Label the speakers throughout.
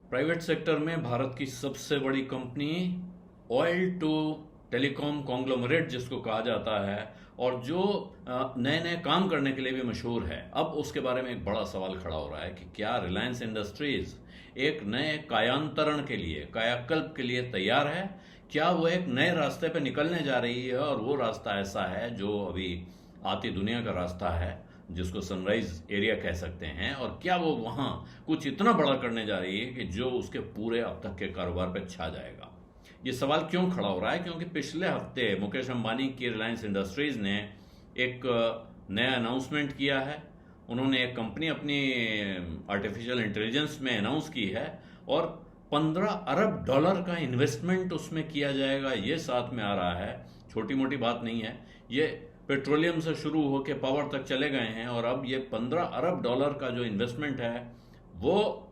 Speaker 1: Private sector में भारत की सबसे बड़ी company oil to telecom conglomerate जिसको कहा जाता है, और जो नए नए काम करने के लिए भी मशहूर है। अब उसके बारे में एक बड़ा सवाल खड़ा हो रहा है कि क्या रिलायंस इंडस्ट्रीज एक नए कायांतरण के लिए, कायाकल्प के लिए तैयार है? क्या वो एक नए रास्ते पे निकलने जा रही है, और वो रास्ता ऐसा है जो अभी आती दुनिया का रास्ता है, जिसको सनराइज एरिया कह सकते हैं? और क्या वो वहां कुछ इतना बड़ा करने जा रही है कि जो उसके पूरे अब तक के कारोबार पे छा जाएगा? ये सवाल क्यों खड़ा हो रहा है? क्योंकि पिछले हफ्ते मुकेश अंबानी की रिलायंस इंडस्ट्रीज ने एक नया अनाउंसमेंट किया है। उन्होंने एक कंपनी अपनी आर्टिफिशियल इंटेलिजेंस में अनाउंस की है, और 15 अरब डॉलर का इन्वेस्टमेंट उसमें किया जाएगा। ये साथ में आ रहा है, छोटी मोटी बात नहीं है। ये पेट्रोलियम से शुरू होकर पावर तक चले गए हैं, और अब ये 15 अरब डॉलर का जो इन्वेस्टमेंट है वो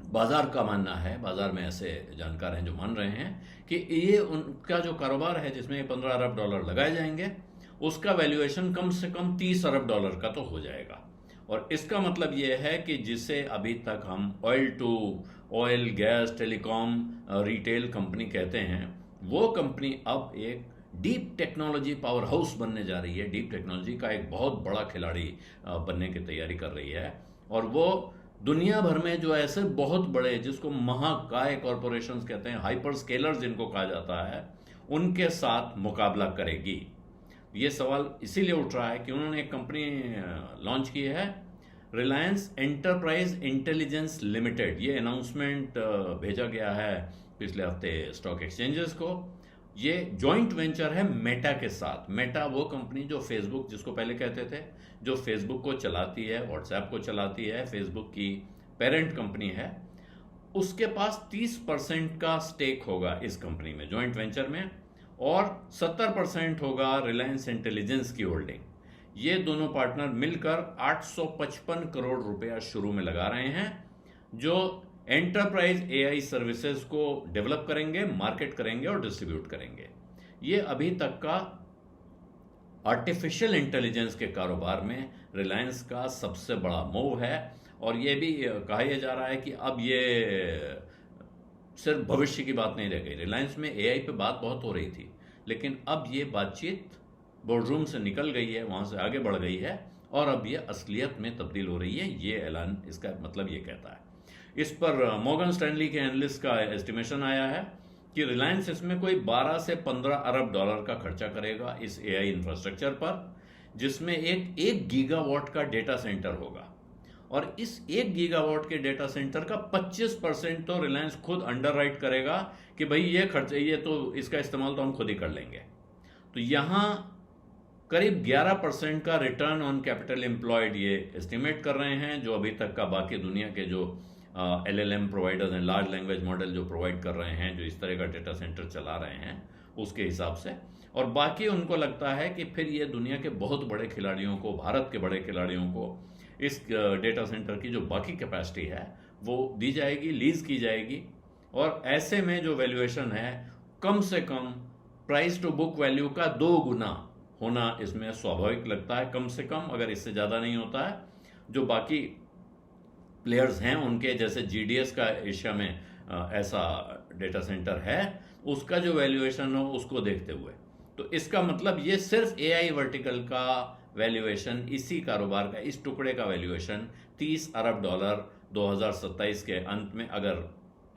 Speaker 1: बाजार का मानना है, बाजार में ऐसे जानकार हैं जो मान रहे हैं कि ये उनका जो कारोबार है जिसमें ये 15 अरब डॉलर लगाए जाएंगे, उसका वैल्यूएशन कम से कम 30 अरब डॉलर का तो हो जाएगा। और इसका मतलब ये है कि जिसे अभी तक हम oil gas telecom retail company कहते हैं, वो कंपनी अब एक डीप टेक्नोलॉजी पावर हाउस बनने जा रही है। डीप टेक्नोलॉजी का एक बहुत बड़ा खिलाड़ी बनने की तैयारी कर रही है, और वो दुनिया भर में जो ऐसे बहुत बड़े, जिसको महाकाय कॉरपोरेशंस कहते हैं, हाइपर स्केलर जिनको कहा जाता है, उनके साथ मुकाबला करेगी। ये सवाल इसीलिए उठ रहा है कि उन्होंने एक कंपनी लॉन्च की है, रिलायंस एंटरप्राइज इंटेलिजेंस लिमिटेड। ये अनाउंसमेंट भेजा गया है पिछले हफ्ते स्टॉक एक्सचेंजेस को। ये जॉइंट वेंचर है मेटा के साथ। मेटा वो कंपनी जो फेसबुक, जिसको पहले कहते थे, जो फेसबुक को चलाती है, व्हाट्सएप को चलाती है, फेसबुक की पेरेंट कंपनी है, उसके पास 30% का स्टेक होगा इस कंपनी में, जॉइंट वेंचर में, और 70% होगा रिलायंस इंटेलिजेंस की होल्डिंग। ये दोनों पार्टनर मिलकर 855 करोड़ रुपया शुरू में लगा रहे हैं, जो एंटरप्राइज एआई सर्विसेज को डेवलप करेंगे, मार्केट करेंगे और डिस्ट्रीब्यूट करेंगे। ये अभी तक का आर्टिफिशियल इंटेलिजेंस के कारोबार में रिलायंस का सबसे बड़ा मूव है। और ये भी कहा यह जा रहा है कि अब ये सिर्फ भविष्य की बात नहीं रह गई। रिलायंस में एआई पे बात बहुत हो रही थी, लेकिन अब ये बातचीत बोर्डरूम से निकल गई है, वहां से आगे बढ़ गई है, और अब ये असलियत में तब्दील हो रही है। ये ऐलान, इसका मतलब ये कहता है। इस पर मॉर्गन स्टैनली के एनालिस्ट का एस्टिमेशन आया है कि रिलायंस इसमें कोई 12 से 15 अरब डॉलर का खर्चा करेगा इस एआई इंफ्रास्ट्रक्चर पर, जिसमें एक गीगावाट का डेटा सेंटर होगा। और इस 1 गीगावाट के डेटा सेंटर का 25% तो रिलायंस खुद अंडरराइट करेगा कि भाई ये खर्च, ये तो इसका इस्तेमाल तो हम खुद ही कर लेंगे। तो यहां करीब 11% का रिटर्न ऑन कैपिटल एम्प्लॉयड ये एस्टिमेट कर रहे हैं, जो अभी तक का बाकी दुनिया के जो LLM प्रोवाइडर्स हैं, लार्ज लैंग्वेज मॉडल जो प्रोवाइड कर रहे हैं, जो इस तरह का डेटा सेंटर चला रहे हैं, उसके हिसाब से। और बाकी उनको लगता है कि फिर ये दुनिया के बहुत बड़े खिलाड़ियों को, भारत के बड़े खिलाड़ियों को इस डेटा सेंटर की जो बाकी कैपेसिटी है वो दी जाएगी, लीज की जाएगी। और ऐसे में जो वैल्यूएशन है, कम से कम प्राइस टू बुक वैल्यू का 2 गुना होना इसमें स्वाभाविक लगता है, कम से कम, अगर इससे ज़्यादा नहीं होता है। जो बाकी प्लेयर्स हैं उनके, जैसे GDS का एशिया में ऐसा डेटा सेंटर है, उसका जो वैल्यूएशन हो उसको देखते हुए, तो इसका मतलब ये सिर्फ एआई वर्टिकल का वैल्यूएशन, इसी कारोबार का, इस टुकड़े का वैल्यूएशन 30 अरब डॉलर 2027 के अंत में, अगर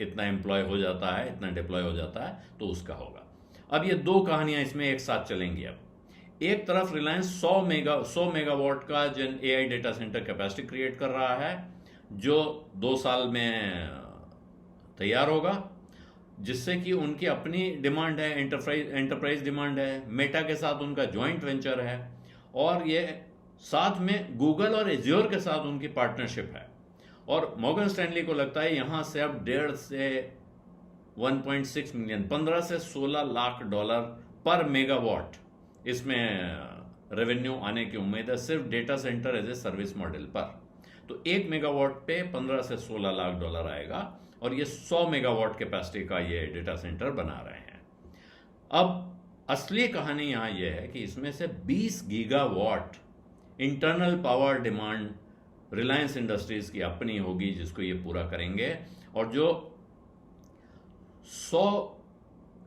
Speaker 1: इतना एम्प्लॉय हो जाता है, इतना डिप्लॉय हो जाता है, तो उसका होगा। अब ये दो कहानियां इसमें एक साथ चलेंगी। अब एक तरफ रिलायंस 100 मेगावाट का gen AI data centre capacity create कर रहा है, जो 2 साल में तैयार होगा, जिससे कि उनकी अपनी डिमांड है, एंटरप्राइज डिमांड है, मेटा के साथ उनका जॉइंट वेंचर है, और ये साथ में गूगल और एज्योर के साथ उनकी पार्टनरशिप है। और मॉर्गन स्टैनली को लगता है यहां से अब 1.5 से 1.6 मिलियन, 15 से 16 लाख डॉलर पर मेगावाट इसमें रेवेन्यू आने की उम्मीद है, सिर्फ data centre as a service model पर। तो 1 मेगावाट पे 15 से 16 लाख डॉलर आएगा, और ये 100 मेगावाट कैपेसिटी का ये डेटा सेंटर बना रहे हैं। अब असली कहानी यहां यह है कि इसमें से 20 gigawatt internal power demand Reliance industries की अपनी होगी, जिसको ये पूरा करेंगे। और जो 100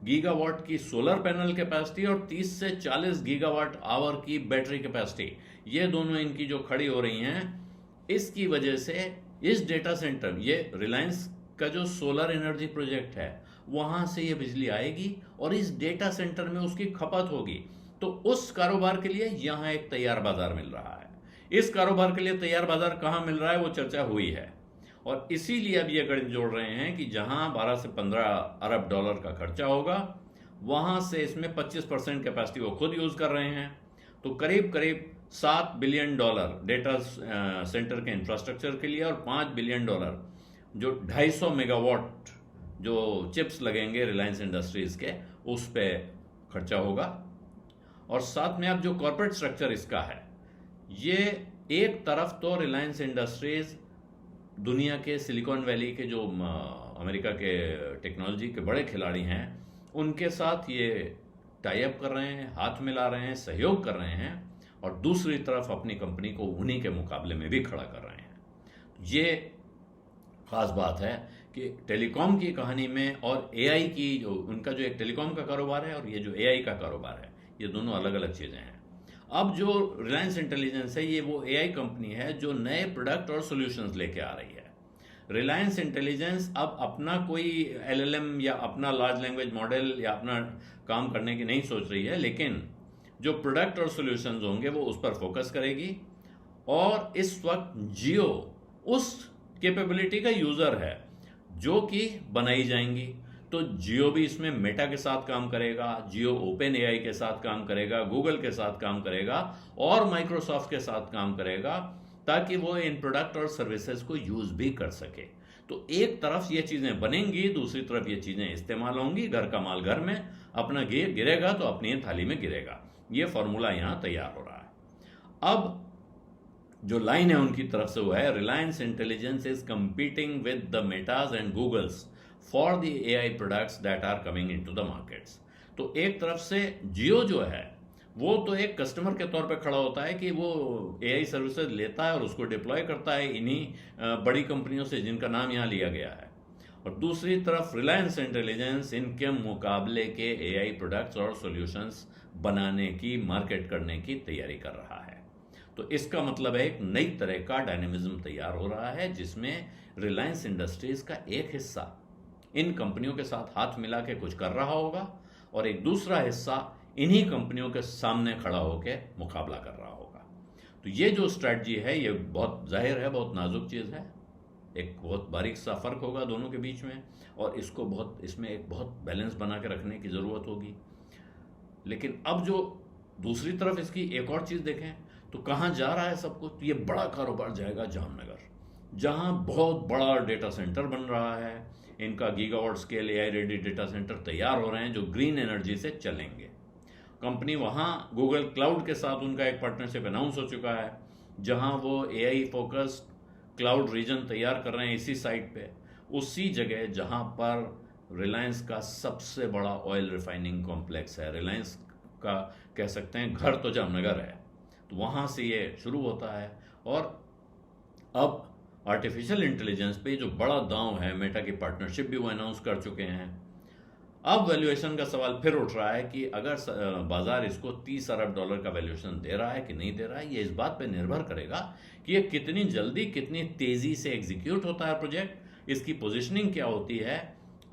Speaker 1: गीगावाट की सोलर पैनल कैपेसिटी और 30 से 40 गीगावाट आवर की बैटरी कैपेसिटी, ये दोनों इनकी जो खड़ी हो रही हैं, इसकी वजह से इस डेटा सेंटर, ये रिलायंस का जो सोलर एनर्जी प्रोजेक्ट है, वहां से ये बिजली आएगी और इस डेटा सेंटर में उसकी खपत होगी। तो उस कारोबार के लिए यहां एक तैयार बाजार मिल रहा है। इस कारोबार के लिए तैयार बाजार कहां मिल रहा है, वो चर्चा हुई है। और इसीलिए अब ये गणित जोड़ रहे हैं कि जहां 12 से 15 अरब डॉलर का खर्चा होगा, वहां से इसमें 25% कैपेसिटी वो खुद यूज कर रहे हैं। तो करीब करीब $7 बिलियन डेटा सेंटर के इंफ्रास्ट्रक्चर के लिए और $5 बिलियन जो 250 मेगावाट जो चिप्स लगेंगे रिलायंस इंडस्ट्रीज के, उस पे खर्चा होगा। और साथ में अब जो कॉर्पोरेट स्ट्रक्चर इसका है, ये एक तरफ तो रिलायंस इंडस्ट्रीज दुनिया के सिलिकॉन वैली के जो अमेरिका के टेक्नोलॉजी के बड़े खिलाड़ी हैं, उनके साथ ये टाई अप कर रहे हैं, हाथ मिला रहे हैं, सहयोग कर रहे हैं, और दूसरी तरफ अपनी कंपनी को उन्हीं के मुकाबले में भी खड़ा कर रहे हैं। ये खास बात है कि टेलीकॉम की कहानी में और एआई की, जो उनका जो एक टेलीकॉम का कारोबार है और ये जो एआई का कारोबार है, ये दोनों अलग अलग चीजें हैं। अब जो रिलायंस इंटेलिजेंस है, ये वो एआई कंपनी है जो नए प्रोडक्ट और सॉल्यूशंस लेके आ रही है। रिलायंस इंटेलिजेंस अब अपना कोई एलएलएम या अपना लार्ज लैंग्वेज मॉडल या अपना काम करने की नहीं सोच रही है, लेकिन जो प्रोडक्ट और सॉल्यूशंस होंगे वो उस पर फोकस करेगी। और इस वक्त जियो उस कैपेबिलिटी का यूजर है जो कि बनाई जाएंगी। तो जियो भी इसमें मेटा के साथ काम करेगा, जियो ओपन एआई के साथ काम करेगा, गूगल के साथ काम करेगा और माइक्रोसॉफ्ट के साथ काम करेगा, ताकि वो इन प्रोडक्ट और सर्विसेज को यूज भी कर सके। तो एक तरफ ये चीजें बनेंगी, दूसरी तरफ ये चीजें इस्तेमाल होंगी। घर का माल घर में, अपना गिरेगा तो अपनी थाली में गिरेगा। ये फॉर्मूला यहां तैयार हो रहा है। अब जो लाइन है उनकी तरफ से वो है, Reliance intelligence is competing with the Metas and Googles for the AI products that are coming into the markets. तो एक तरफ से जियो जो है वो तो एक कस्टमर के तौर पे खड़ा होता है कि वो एआई सर्विसेज लेता है और उसको डिप्लॉय करता है इन्हीं बड़ी कंपनियों से जिनका नाम यहाँ लिया गया है। और दूसरी तरफ रिलायंस इंटेलिजेंस इनके मुकाबले के एआई प्रोडक्ट्स और सॉल्यूशंस बनाने की, मार्केट करने की तैयारी कर रहा है। तो इसका मतलब है एक नई तरह का डायनेमिज्म तैयार हो रहा है, जिसमें रिलायंस इंडस्ट्रीज का एक हिस्सा इन कंपनियों के साथ हाथ मिला के कुछ कर रहा होगा और एक दूसरा हिस्सा इन्हीं कंपनियों के सामने खड़ा होकर मुकाबला कर रहा होगा। तो ये जो स्ट्रैटेजी है, ये बहुत जाहिर है, बहुत नाजुक चीज है। एक बहुत बारीक सा फर्क होगा दोनों के बीच में, और इसमें एक बहुत बैलेंस बना के रखने की जरूरत होगी। लेकिन अब जो दूसरी तरफ इसकी एक और चीज देखें तो कहां जा रहा है सब कुछ। तो ये बड़ा कारोबार जाएगा जामनगर, जहां बहुत बड़ा डेटा सेंटर बन रहा है। इनका gigawatt scale AI ready data centre तैयार हो रहे हैं जो ग्रीन एनर्जी से चलेंगे। कंपनी वहां गूगल क्लाउड के साथ उनका एक पार्टनरशिप अनाउंस हो चुका है, जहां वो एआई फोकस्ड क्लाउड रीजन तैयार कर रहे हैं इसी साइट पे, उसी जगह जहां पर रिलायंस का सबसे बड़ा ऑयल रिफाइनिंग कॉम्प्लेक्स है। रिलायंस का कह सकते हैं घर तो जामनगर है। तो वहां से ये शुरू होता है। और अब आर्टिफिशियल इंटेलिजेंस पे जो बड़ा दांव है, मेटा की पार्टनरशिप भी वो अनाउंस कर चुके हैं। अब वैल्यूएशन का सवाल फिर उठ रहा है कि अगर बाजार इसको $30 अरब का वैल्यूएशन दे रहा है कि नहीं दे रहा है, ये इस बात पे निर्भर करेगा कि ये कितनी जल्दी, कितनी तेजी से एग्जीक्यूट होता है प्रोजेक्ट, इसकी पोजीशनिंग क्या होती है,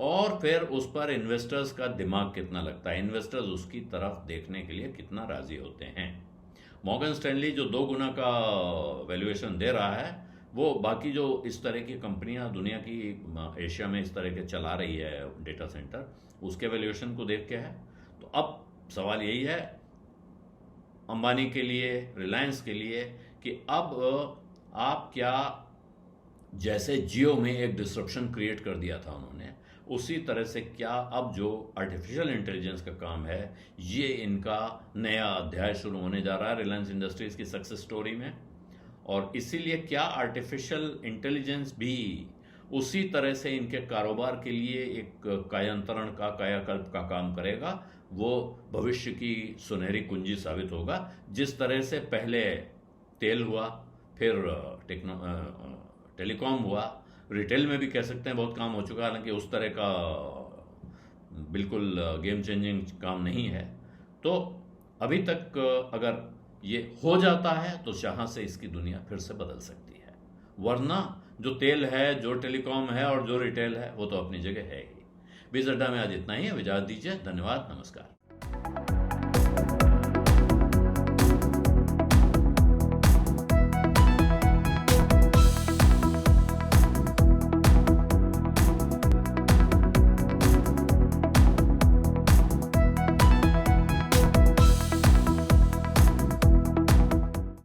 Speaker 1: और फिर उस पर इन्वेस्टर्स का दिमाग कितना लगता है, इन्वेस्टर्स उसकी तरफ देखने के लिए कितना राजी होते हैं। मॉर्गन स्टैनली जो 2 गुना का वैल्यूएशन दे रहा है, वो बाकी जो इस तरह की कंपनियां दुनिया की, एशिया में इस तरह के चला रही है डेटा सेंटर, उसके वैल्यूएशन को देख के है। तो अब सवाल यही है अंबानी के लिए, रिलायंस के लिए, कि अब आप क्या, जैसे जियो में एक डिसरप्शन क्रिएट कर दिया था उन्होंने, उसी तरह से क्या अब जो आर्टिफिशियल इंटेलिजेंस का काम है, ये इनका नया अध्याय शुरू होने जा रहा है रिलायंस इंडस्ट्रीज की सक्सेस स्टोरी में। और इसीलिए क्या आर्टिफिशियल इंटेलिजेंस भी उसी तरह से इनके कारोबार के लिए एक कायांतरण का, कायाकल्प का काम करेगा, वो भविष्य की सुनहरी कुंजी साबित होगा। जिस तरह से पहले तेल हुआ, फिर टेलीकॉम हुआ, रिटेल में भी कह सकते हैं बहुत काम हो चुका है, हालांकि उस तरह का बिल्कुल गेम चेंजिंग काम नहीं है। तो अभी तक अगर ये हो जाता है तो यहाँ से इसकी दुनिया फिर से बदल सकती है, वरना जो तेल है, जो टेलीकॉम है और जो रिटेल है वो तो अपनी जगह है ही। बीज अड्डा में आज इतना ही है, इजाज़त दीजिए, धन्यवाद, नमस्कार।